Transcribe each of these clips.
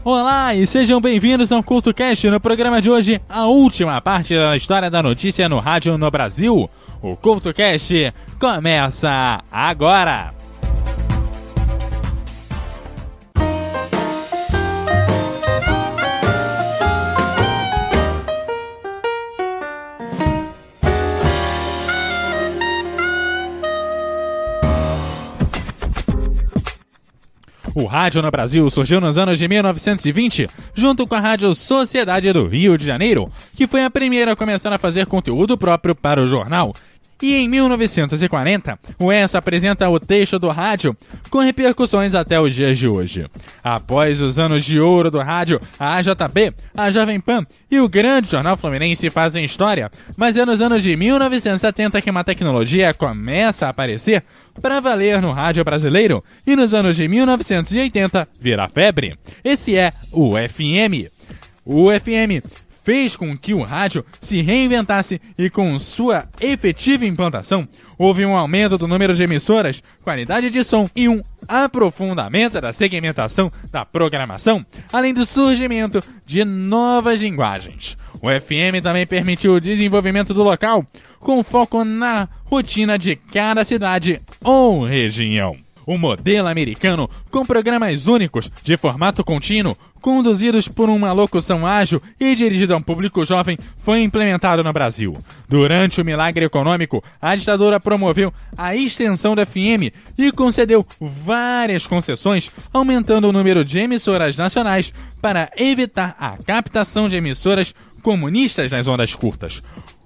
Olá e sejam bem-vindos ao CultoCast. No programa de hoje, a última parte da história da notícia no rádio no Brasil. O CultoCast começa agora! O rádio no Brasil surgiu nos anos de 1920, junto com a Rádio Sociedade do Rio de Janeiro, que foi a primeira a começar a fazer conteúdo próprio para o jornal. E em 1940, o ESA apresenta o texto do rádio, com repercussões até os dias de hoje. Após os anos de ouro do rádio, a AJB, a Jovem Pan e o grande Jornal Fluminense fazem história, mas é nos anos de 1970 que uma tecnologia começa a aparecer para valer no rádio brasileiro e nos anos de 1980 vira febre. Esse é o FM. O FM fez com que o rádio se reinventasse e com sua efetiva implantação, houve um aumento do número de emissoras, qualidade de som e um aprofundamento da segmentação da programação, além do surgimento de novas linguagens. O FM também permitiu o desenvolvimento do local, com foco na rotina de cada cidade ou região. O modelo americano, com programas únicos, de formato contínuo, conduzidos por uma locução ágil e dirigido a um público jovem, foi implementado no Brasil. Durante o milagre econômico, a ditadura promoveu a extensão do FM e concedeu várias concessões, aumentando o número de emissoras nacionais para evitar a captação de emissoras comunistas nas ondas curtas.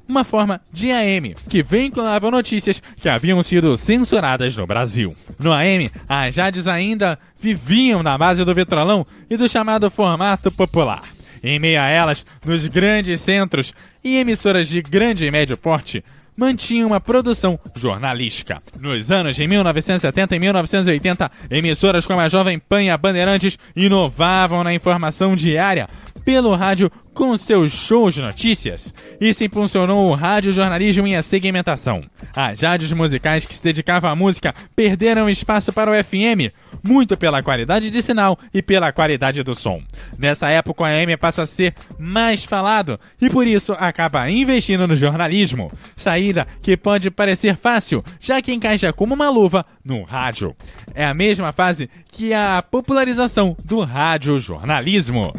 Uma forma de AM, que vinculava notícias que haviam sido censuradas no Brasil. No AM, as rádios ainda viviam na base do vitrolão e do chamado formato popular. Em meio a elas, nos grandes centros e emissoras de grande e médio porte, mantinha uma produção jornalística. Nos anos de 1970 e 1980, emissoras como a Jovem Pan e a Bandeirantes inovavam na informação diária pelo rádio com seus shows de notícias. Isso impulsionou o radiojornalismo e a segmentação. As rádios musicais que se dedicavam à música perderam espaço para o FM, muito pela qualidade de sinal e pela qualidade do som. Nessa época, o AM passa a ser mais falado e por isso acaba investindo no jornalismo. Saída que pode parecer fácil, já que encaixa como uma luva no rádio. É a mesma fase que a popularização do radiojornalismo.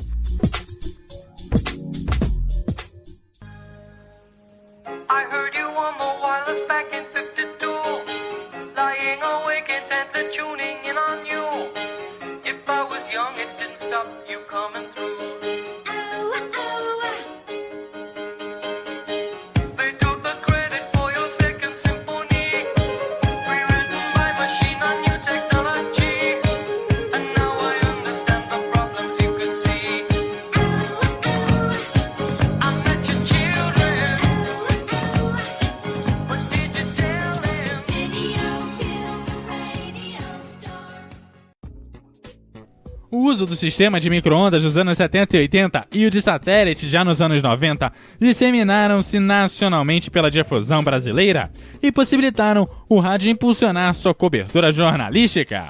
I heard you on the wireless back in 52, lying awake and tuning in on you. If I was young, it didn't stop you coming through. They took the credit for your second symphony, rewritten by machine on new technology. And now I understand the problems you could see. I met your children. O uso do sistema de micro-ondas dos anos 70 e 80 e o de satélite já nos anos 90 disseminaram-se nacionalmente pela difusão brasileira e possibilitaram o rádio impulsionar sua cobertura jornalística.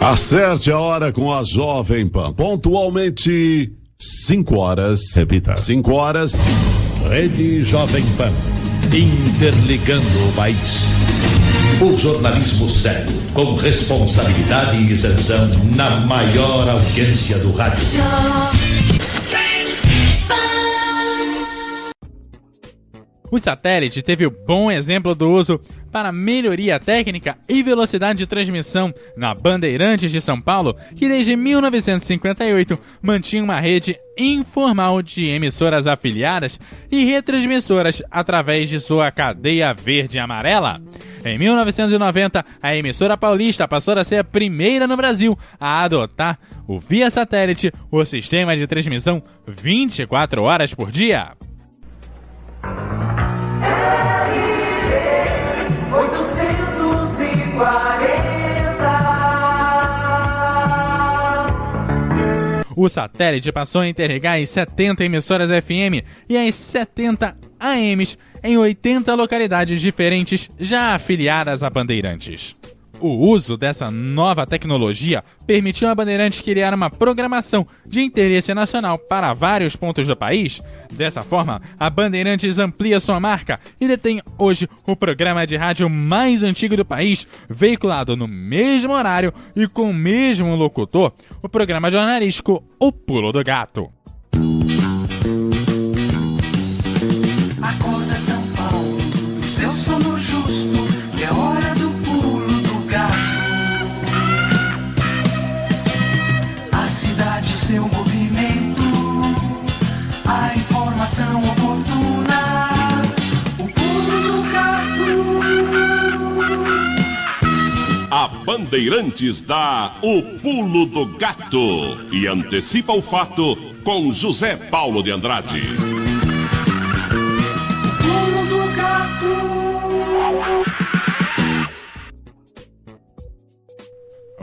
Acerte a hora com a Jovem Pan. Pontualmente, 5 horas. Repita. 5 horas. Rede Jovem Pan. Interligando o país. O jornalismo sério, com responsabilidade e isenção na maior audiência do rádio. O satélite teve o bom exemplo do uso para melhoria técnica e velocidade de transmissão na Bandeirantes de São Paulo, que desde 1958 mantinha uma rede informal de emissoras afiliadas e retransmissoras através de sua cadeia verde e amarela. Em 1990, a emissora paulista passou a ser a primeira no Brasil a adotar o via satélite, o sistema de transmissão 24 horas por dia. o satélite passou a interligar as 70 emissoras FM e as 70 AMs em 80 localidades diferentes já afiliadas a Bandeirantes. O uso dessa nova tecnologia permitiu a Bandeirantes criar uma programação de interesse nacional para vários pontos do país. Dessa forma, a Bandeirantes amplia sua marca e detém hoje o programa de rádio mais antigo do país, veiculado no mesmo horário e com o mesmo locutor, o programa jornalístico O Pulo do Gato. Acorda São Paulo, seu sono justo, que é hora do pulo do gato. A cidade, seu movimento, a informação oportuna, o pulo do gato. A Bandeirantes dá o Pulo do Gato e antecipa o fato com José Paulo de Andrade. Pulo do gato.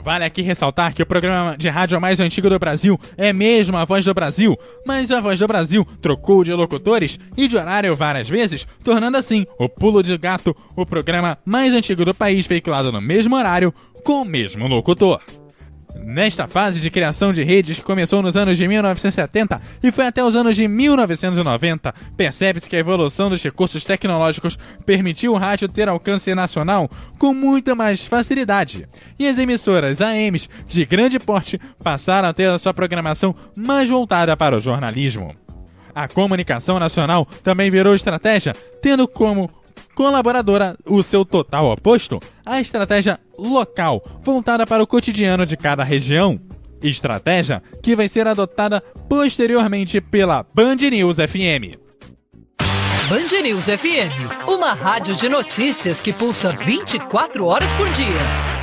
Vale aqui ressaltar que o programa de rádio mais antigo do Brasil é mesmo a Voz do Brasil, mas a Voz do Brasil trocou de locutores e de horário várias vezes, tornando assim o Pulo de Gato o programa mais antigo do país veiculado no mesmo horário com o mesmo locutor. Nesta fase de criação de redes que começou nos anos de 1970 e foi até os anos de 1990, percebe-se que a evolução dos recursos tecnológicos permitiu o rádio ter alcance nacional com muita mais facilidade, e as emissoras AMs de grande porte passaram a ter a sua programação mais voltada para o jornalismo. A comunicação nacional também virou estratégia, tendo como colaboradora o seu total oposto, a estratégia local, voltada para o cotidiano de cada região. Estratégia que vai ser adotada posteriormente pela Band News FM. Band News FM, uma rádio de notícias que pulsa 24 horas por dia.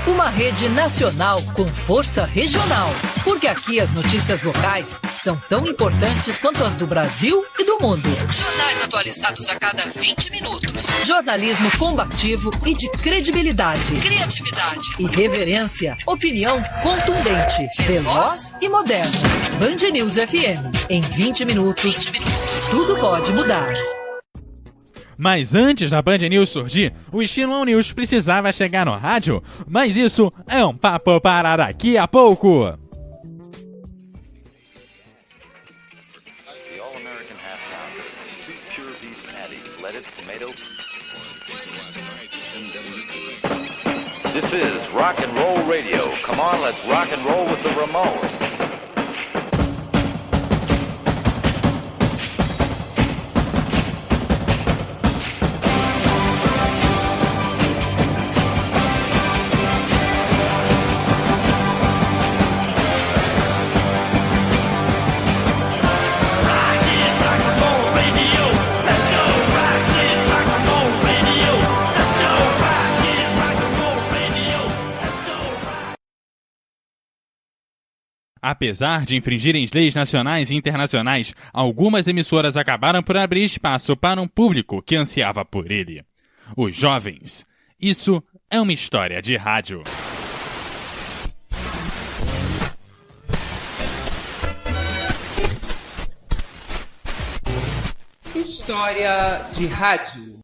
Uma rede nacional com força regional, porque aqui as notícias locais são tão importantes quanto as do Brasil e do mundo. Jornais atualizados a cada 20 minutos. Jornalismo combativo e de credibilidade, criatividade e reverência. Opinião contundente, veloz e moderna. Band News FM, em 20 minutos, tudo pode mudar. Mas antes da Band News surgir, o Estilo News precisava chegar no rádio, mas isso é um papo para daqui a pouco. The All-American half pound, 2 pure beef patties, lettuce, tomatoes. This is Rock and Roll Radio. Come on, let's rock and roll with the Ramones. Apesar de infringirem leis nacionais e internacionais, algumas emissoras acabaram por abrir espaço para um público que ansiava por ele. Os jovens. Isso é uma história de rádio. História de rádio.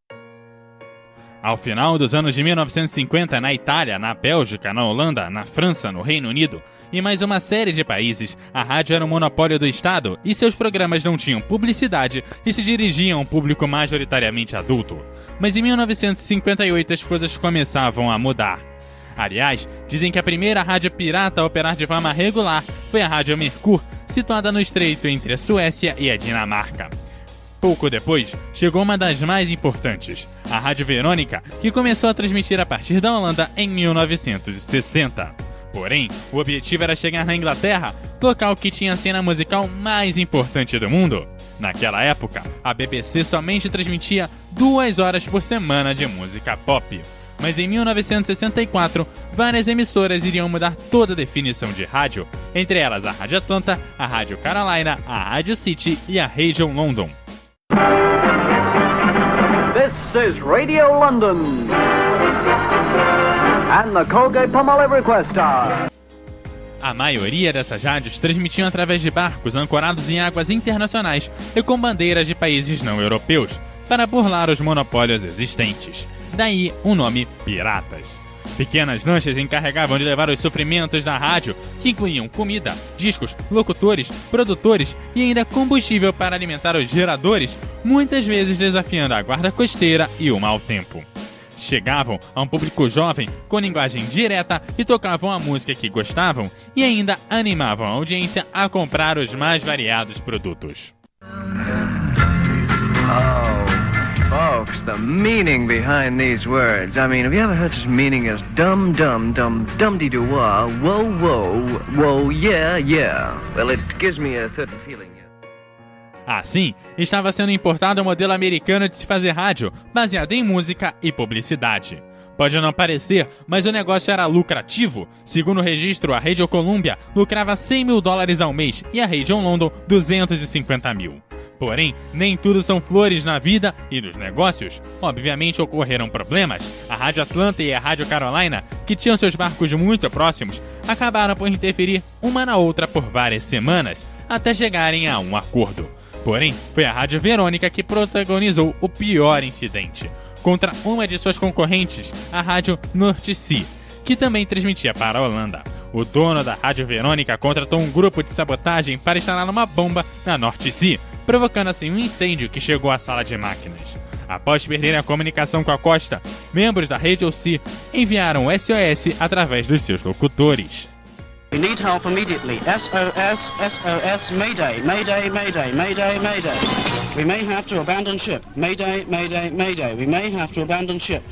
Ao final dos anos de 1950, na Itália, na Bélgica, na Holanda, na França, no Reino Unido e mais uma série de países, a rádio era um monopólio do Estado e seus programas não tinham publicidade e se dirigiam a um público majoritariamente adulto. Mas em 1958 as coisas começavam a mudar. Aliás, dizem que a primeira rádio pirata a operar de forma regular foi a Rádio Mercur, situada no estreito entre a Suécia e a Dinamarca. Pouco depois, chegou uma das mais importantes, a Rádio Verônica, que começou a transmitir a partir da Holanda em 1960. Porém, o objetivo era chegar na Inglaterra, local que tinha a cena musical mais importante do mundo. Naquela época, a BBC somente transmitia 2 horas por semana de música pop. Mas em 1964, várias emissoras iriam mudar toda a definição de rádio, entre elas a Rádio Atlanta, a Rádio Carolina, a Rádio City e a Region London. This is Radio London and the Colgate-Palmolive Request Star. A maioria dessas rádios transmitiam através de barcos ancorados em águas internacionais e com bandeiras de países não europeus, para burlar os monopólios existentes. Daí o nome Piratas. Pequenas lanchas encarregavam de levar os suprimentos da rádio, que incluíam comida, discos, locutores, produtores e ainda combustível para alimentar os geradores, muitas vezes desafiando a guarda costeira e o mau tempo. Chegavam a um público jovem com linguagem direta e tocavam a música que gostavam e ainda animavam a audiência a comprar os mais variados produtos. Folks, the meaning behind these words. I mean, have you ever heard such meaning as dum dum dum dum-de-doo-wah, whoa whoa, whoa yeah yeah? Well, it gives me a certain feeling. Assim, estava sendo importado um modelo americano de se fazer rádio, baseado em música e publicidade. Pode não parecer, mas o negócio era lucrativo. Segundo o registro, a Radio Columbia lucrava $100 mil ao mês e a Radio London 250 mil. Porém, nem tudo são flores na vida e nos negócios. Obviamente ocorreram problemas. A Rádio Atlanta e a Rádio Carolina, que tinham seus barcos muito próximos, acabaram por interferir uma na outra por várias semanas, até chegarem a um acordo. Porém, foi a Rádio Verônica que protagonizou o pior incidente, contra uma de suas concorrentes, a Rádio North Sea, que também transmitia para a Holanda. O dono da Rádio Verônica contratou um grupo de sabotagem para instalar uma bomba na North Sea, provocando assim um incêndio que chegou à sala de máquinas. Após perderem a comunicação com a costa, membros da Radio Sea enviaram o SOS através dos seus locutores. We need help immediately. SOS, SOS, Mayday, Mayday, Mayday, Mayday, Mayday. We may have to abandon ship. Mayday, Mayday, Mayday. We may have to abandon ship.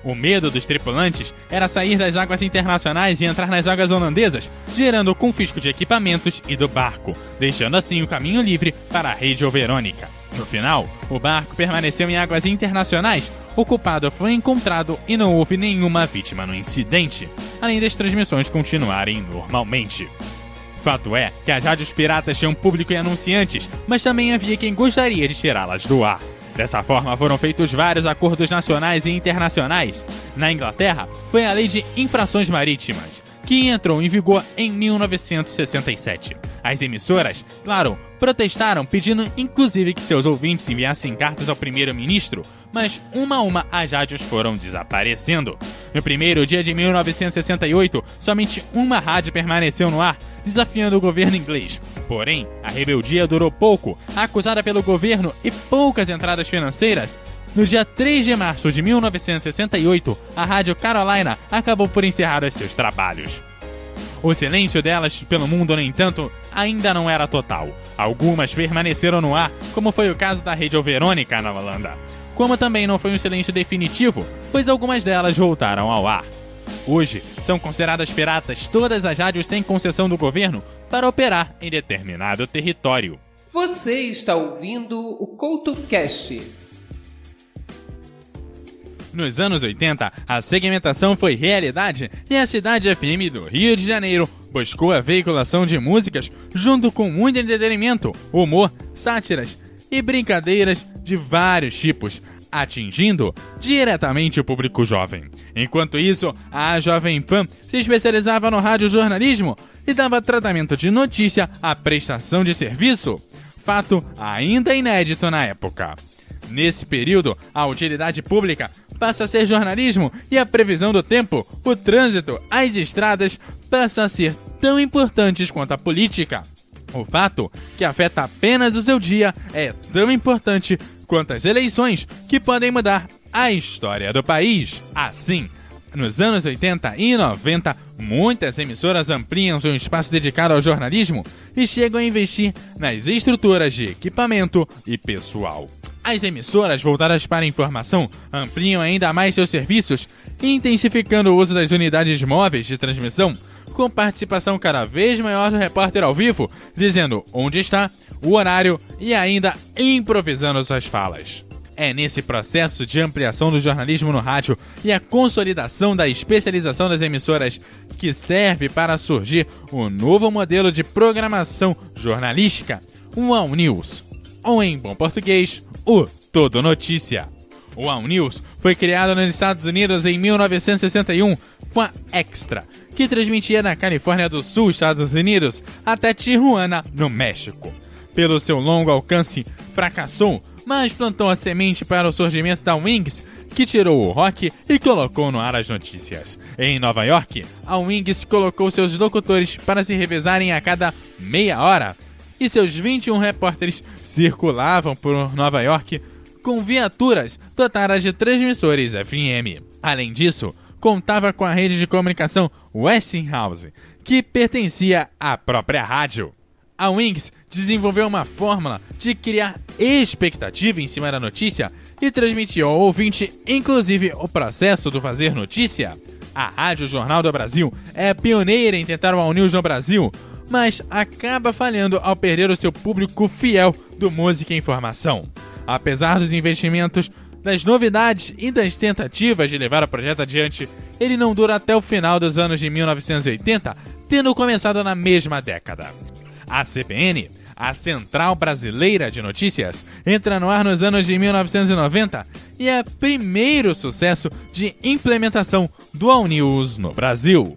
O medo dos tripulantes era sair das águas internacionais e entrar nas águas holandesas, gerando o confisco de equipamentos e do barco, deixando assim o caminho livre para a Radio Verônica. No final, o barco permaneceu em águas internacionais, o culpado foi encontrado e não houve nenhuma vítima no incidente, além das transmissões continuarem normalmente. Fato é que as rádios piratas tinham público e anunciantes, mas também havia quem gostaria de tirá-las do ar. Dessa forma, foram feitos vários acordos nacionais e internacionais. Na Inglaterra, foi a Lei de Infrações Marítimas, que entrou em vigor em 1967. As emissoras, claro, protestaram, pedindo inclusive que seus ouvintes enviassem cartas ao primeiro-ministro, mas uma a uma as rádios foram desaparecendo. No primeiro dia de 1968, somente uma rádio permaneceu no ar, desafiando o governo inglês. Porém, a rebeldia durou pouco, acusada pelo governo e poucas entradas financeiras. No dia 3 de março de 1968, a Rádio Carolina acabou por encerrar os seus trabalhos. O silêncio delas pelo mundo, no entanto, ainda não era total. Algumas permaneceram no ar, como foi o caso da Radio Verônica na Holanda. Como também não foi um silêncio definitivo, pois algumas delas voltaram ao ar. Hoje, são consideradas piratas todas as rádios sem concessão do governo para operar em determinado território. Você está ouvindo o CoutoCast. Nos anos 80, a segmentação foi realidade e a Cidade FM do Rio de Janeiro buscou a veiculação de músicas junto com muito entretenimento, humor, sátiras e brincadeiras de vários tipos, atingindo diretamente o público jovem. Enquanto isso, a Jovem Pan se especializava no radiojornalismo e dava tratamento de notícia à prestação de serviço, fato ainda inédito na época. Nesse período, a utilidade pública passa a ser jornalismo e a previsão do tempo, o trânsito, as estradas passam a ser tão importantes quanto a política. O fato que afeta apenas o seu dia é tão importante quanto as eleições, que podem mudar a história do país. Assim, nos anos 80 e 90, muitas emissoras ampliam seu espaço dedicado ao jornalismo e chegam a investir nas estruturas de equipamento e pessoal. As emissoras voltadas para a informação ampliam ainda mais seus serviços, intensificando o uso das unidades móveis de transmissão, com participação cada vez maior do repórter ao vivo, dizendo onde está, o horário e ainda improvisando suas falas. É nesse processo de ampliação do jornalismo no rádio e a consolidação da especialização das emissoras que serve para surgir o novo modelo de programação jornalística, o All News, ou em bom português, o Todo Notícia. O All News foi criado nos Estados Unidos em 1961 com a Extra, que transmitia da Califórnia do Sul, Estados Unidos, até Tijuana, no México. Pelo seu longo alcance, fracassou, mas plantou a semente para o surgimento da Wings, que tirou o rock e colocou no ar as notícias. Em Nova York, a Wings colocou seus locutores para se revezarem a cada meia hora, e seus 21 repórteres circulavam por Nova York com viaturas dotadas de transmissores FM. Além disso, contava com a rede de comunicação Westinghouse, que pertencia à própria rádio. A Wings desenvolveu uma fórmula de criar expectativa em cima da notícia e transmitiu ao ouvinte, inclusive, o processo do fazer notícia. A Rádio Jornal do Brasil é pioneira em tentar o All News no Brasil, mas acaba falhando ao perder o seu público fiel do Música e Informação. Apesar dos investimentos, das novidades e das tentativas de levar o projeto adiante, ele não dura até o final dos anos de 1980, tendo começado na mesma década. A CBN, a Central Brasileira de Notícias, entra no ar nos anos de 1990 e é primeiro sucesso de implementação do All News no Brasil.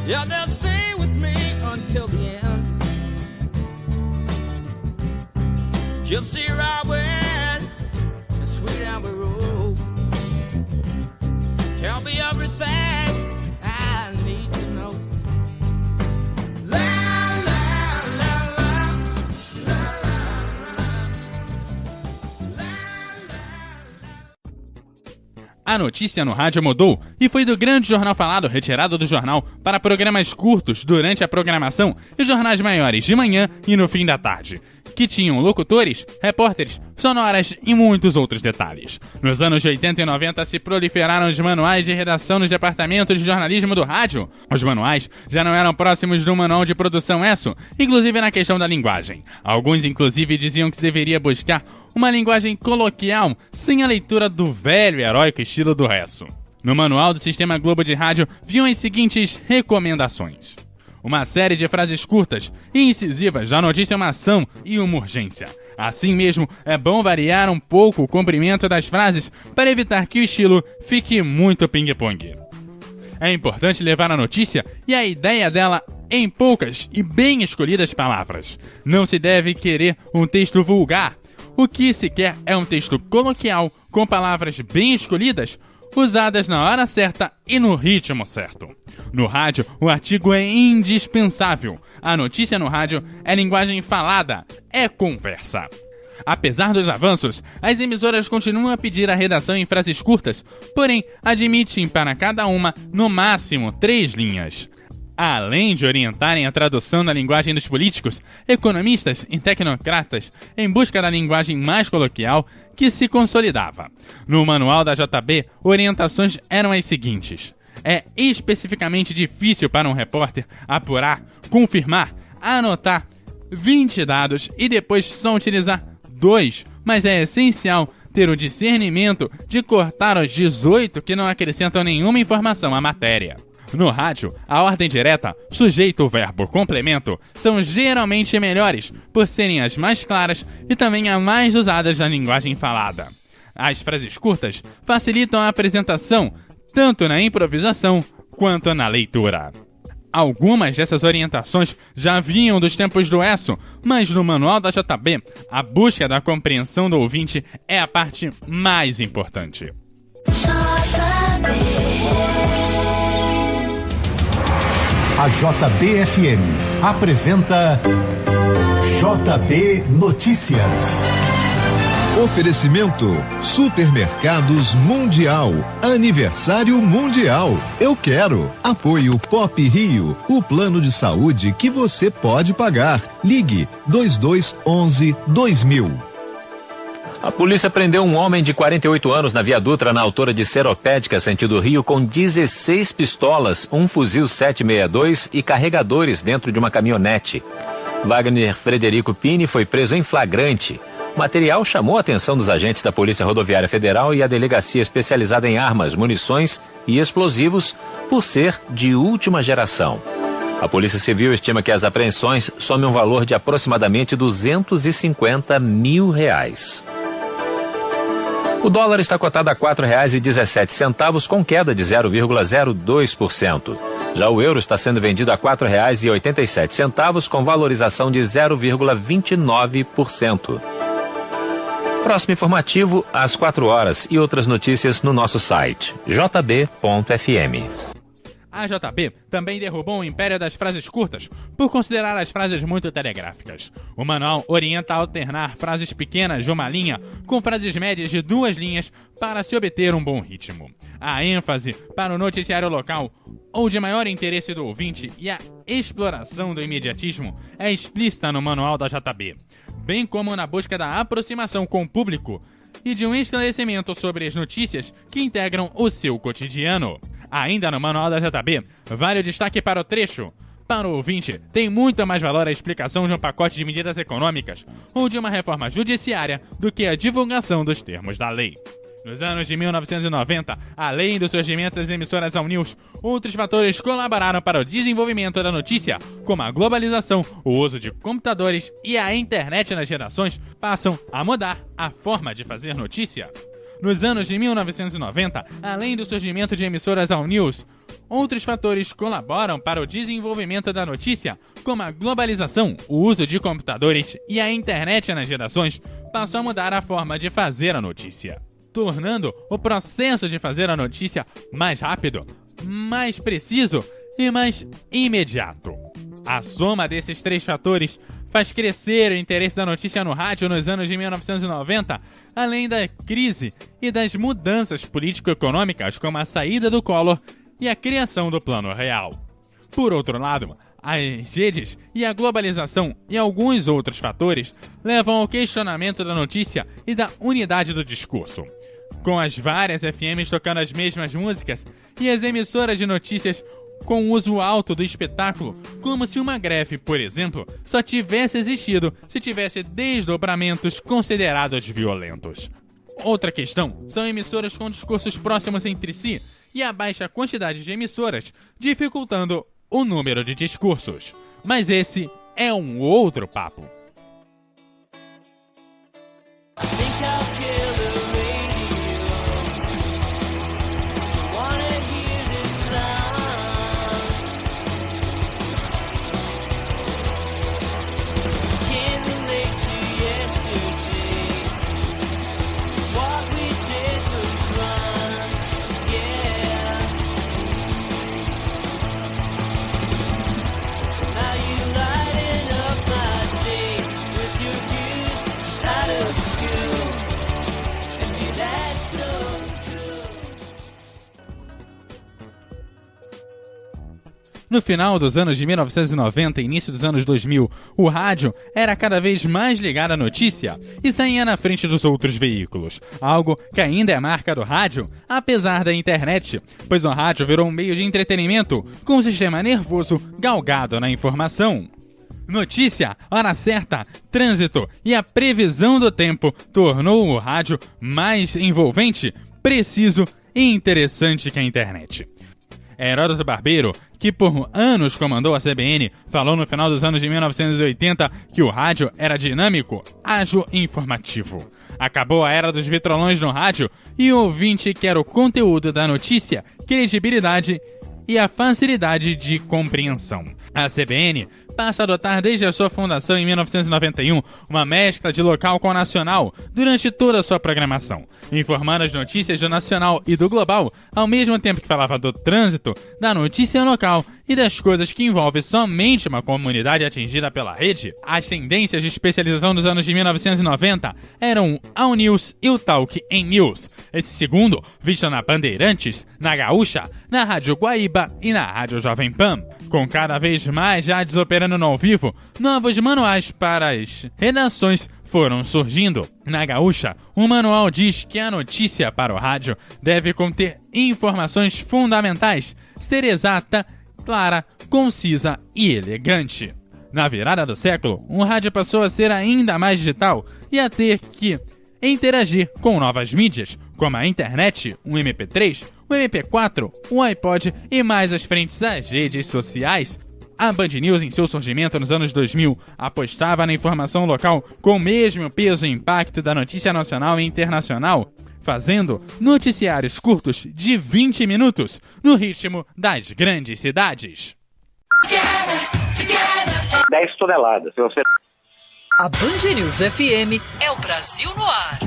Yeah, they'll stay with me until the end. Gypsy Robin, the sweet amber road. Tell me everything I need to know. La la la la, la la la. A notícia no rádio mudou e foi do grande jornal falado retirado do jornal para programas curtos durante a programação e jornais maiores de manhã e no fim da tarde, que tinham locutores, repórteres, sonoras e muitos outros detalhes. Nos anos de 80 e 90 se proliferaram os manuais de redação nos departamentos de jornalismo do rádio. Os manuais já não eram próximos do manual de produção ESSO, inclusive na questão da linguagem. Alguns inclusive diziam que se deveria buscar uma linguagem coloquial, sem a leitura do velho e heróico estilo do resto. No manual do Sistema Globo de Rádio viam as seguintes recomendações: uma série de frases curtas e incisivas da notícia, uma ação e uma urgência. Assim mesmo, é bom variar um pouco o comprimento das frases para evitar que o estilo fique muito ping-pong. É importante levar a notícia e a ideia dela em poucas e bem escolhidas palavras. Não se deve querer um texto vulgar. O que se quer é um texto coloquial, com palavras bem escolhidas, usadas na hora certa e no ritmo certo. No rádio, o artigo é indispensável. A notícia no rádio é linguagem falada, é conversa. Apesar dos avanços, as emissoras continuam a pedir a redação em frases curtas, porém admitem para cada uma, no máximo, 3 linhas. Além de orientarem a tradução da linguagem dos políticos, economistas e tecnocratas em busca da linguagem mais coloquial que se consolidava. No manual da JB, orientações eram as seguintes: é especificamente difícil para um repórter apurar, confirmar, anotar 20 dados e depois só utilizar 2, mas é essencial ter o discernimento de cortar os 18 que não acrescentam nenhuma informação à matéria. No rádio, a ordem direta, sujeito, verbo, complemento são geralmente melhores, por serem as mais claras e também as mais usadas na linguagem falada. As frases curtas facilitam a apresentação, tanto na improvisação quanto na leitura. Algumas dessas orientações já vinham dos tempos do ESSO, mas no manual da JB, a busca da compreensão do ouvinte é a parte mais importante. A JBFM apresenta JB Notícias. Oferecimento Supermercados Mundial. Aniversário Mundial. Eu quero. Apoio Pop Rio. O plano de saúde que você pode pagar. Ligue 2211-2000. A polícia prendeu um homem de 48 anos na Via Dutra, na altura de Seropédica, sentido Rio, com 16 pistolas, um fuzil 762 e carregadores dentro de uma caminhonete. Wagner Frederico Pini foi preso em flagrante. O material chamou a atenção dos agentes da Polícia Rodoviária Federal e a Delegacia Especializada em Armas, Munições e Explosivos por ser de última geração. A Polícia Civil estima que as apreensões somem um valor de aproximadamente R$250 mil. O dólar está cotado a R$ 4,17, com queda de 0,02%. Já o euro está sendo vendido a R$ 4,87, com valorização de 0,29%. Próximo informativo, às 4 horas, e outras notícias no nosso site, jb.fm. A JB também derrubou o império das frases curtas por considerar as frases muito telegráficas. O manual orienta a alternar frases pequenas de uma linha com frases médias de 2 linhas para se obter um bom ritmo. A ênfase para o noticiário local ou de maior interesse do ouvinte e a exploração do imediatismo é explícita no manual da JB, bem como na busca da aproximação com o público e de um esclarecimento sobre as notícias que integram o seu cotidiano. Ainda no manual da JB, vale o destaque para o trecho. Para o ouvinte, tem muito mais valor a explicação de um pacote de medidas econômicas ou de uma reforma judiciária do que a divulgação dos termos da lei. Nos anos de 1990, além do surgimento das emissoras All News, outros fatores colaboraram para o desenvolvimento da notícia, como a globalização, o uso de computadores e a internet nas redações, passam a mudar a forma de fazer notícia. Nos anos de 1990, além do surgimento de emissoras All News, outros fatores colaboram para o desenvolvimento da notícia, como a globalização, o uso de computadores e a internet nas redações, passam a mudar a forma de fazer a notícia, tornando o processo de fazer a notícia mais rápido, mais preciso e mais imediato. A soma desses 3 fatores faz crescer o interesse da notícia no rádio nos anos de 1990, além da crise e das mudanças político-econômicas como a saída do Collor e a criação do Plano Real. Por outro lado, as redes e a globalização e alguns outros fatores levam ao questionamento da notícia e da unidade do discurso. Com as várias FMs tocando as mesmas músicas e as emissoras de notícias com o uso alto do espetáculo, como se uma greve, por exemplo, só tivesse existido se tivesse desdobramentos considerados violentos. Outra questão são emissoras com discursos próximos entre si e a baixa quantidade de emissoras, dificultando o número de discursos. Mas esse é um outro papo. No final dos anos de 1990 e início dos anos 2000, o rádio era cada vez mais ligado à notícia e saía na frente dos outros veículos, algo que ainda é marca do rádio, apesar da internet, pois o rádio virou um meio de entretenimento com um sistema nervoso galgado na informação. Notícia, hora certa, trânsito e a previsão do tempo tornou o rádio mais envolvente, preciso e interessante que a internet. Heródoto Barbeiro, que por anos comandou a CBN, falou no final dos anos de 1980 que o rádio era dinâmico, ágil e informativo. Acabou a era dos vitrolões no rádio e o ouvinte quer o conteúdo da notícia, credibilidade e a facilidade de compreensão. A CBN passa a adotar desde a sua fundação em 1991 uma mescla de local com nacional durante toda a sua programação, informando as notícias do nacional e do global, ao mesmo tempo que falava do trânsito, da notícia local e das coisas que envolvem somente uma comunidade atingida pela rede. As tendências de especialização dos anos de 1990 eram o All News e o Talk em News, esse segundo visto na Bandeirantes, na Gaúcha, na Rádio Guaíba e na Rádio Jovem Pan. Com cada vez mais rádios operando no ao vivo, novos manuais para as redações foram surgindo. Na Gaúcha, o manual diz que a notícia para o rádio deve conter informações fundamentais, ser exata, clara, concisa e elegante. Na virada do século, o rádio passou a ser ainda mais digital e a ter que interagir com novas mídias, como a internet, o MP3, o MP4, o iPod e mais as frentes das redes sociais. A Band News, em seu surgimento nos anos 2000, apostava na informação local com o mesmo peso e impacto da notícia nacional e internacional, fazendo noticiários curtos de 20 minutos, no ritmo das grandes cidades. 10 toneladas. Se você... A Band News FM é o Brasil no ar.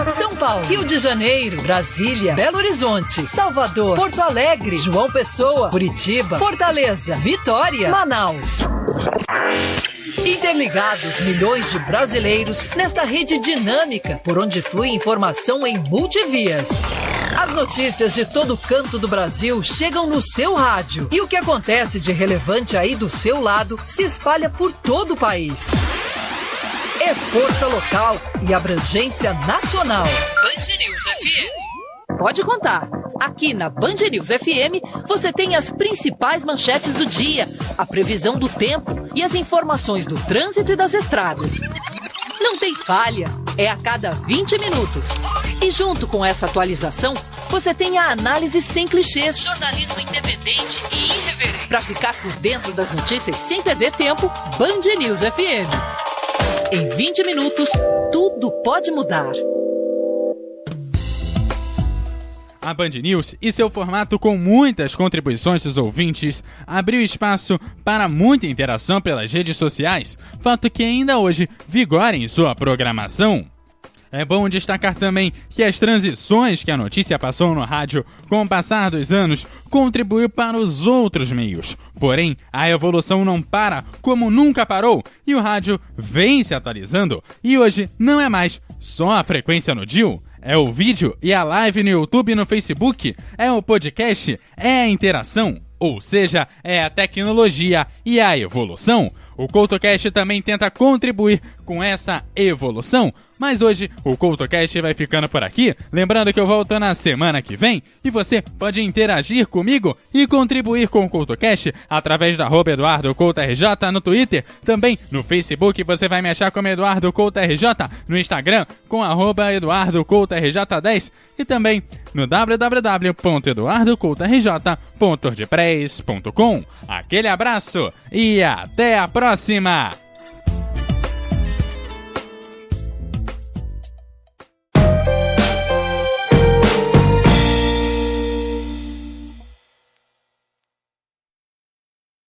São Paulo, Rio de Janeiro, Brasília, Belo Horizonte, Salvador, Porto Alegre, João Pessoa, Curitiba, Fortaleza, Vitória, Manaus. Interligados milhões de brasileiros nesta rede dinâmica por onde flui informação em multivias. As notícias de todo canto do Brasil chegam no seu rádio e o que acontece de relevante aí do seu lado se espalha por todo o país. É força local e abrangência nacional. Band News FM. Pode contar. Aqui na Band News FM você tem as principais manchetes do dia, a previsão do tempo e as informações do trânsito e das estradas. Não tem falha, é a cada 20 minutos. E junto com essa atualização, você tem a análise sem clichês, jornalismo independente e irreverente. Para ficar por dentro das notícias sem perder tempo, Band News FM. Em 20 minutos, tudo pode mudar. A Band News e seu formato com muitas contribuições dos ouvintes abriu espaço para muita interação pelas redes sociais, fato que ainda hoje vigora em sua programação. É bom destacar também que as transições que a notícia passou no rádio com o passar dos anos contribuiu para os outros meios. Porém, a evolução não para como nunca parou e o rádio vem se atualizando. E hoje não é mais só a frequência no dial, é o vídeo e a live no YouTube e no Facebook, é o podcast, é a interação, ou seja, é a tecnologia e a evolução. O CoutoCast também tenta contribuir com essa evolução, mas hoje o CoutoCast vai ficando por aqui. Lembrando que eu volto na semana que vem e você pode interagir comigo e contribuir com o CoutoCast através da @EduardoCoutoRJ no Twitter, também no Facebook você vai me achar como EduardoCoutoRJ, no Instagram com @EduardoCoutoRJ10 e também no www.eduardocoutorj.wordpress.com. Aquele abraço e até a próxima!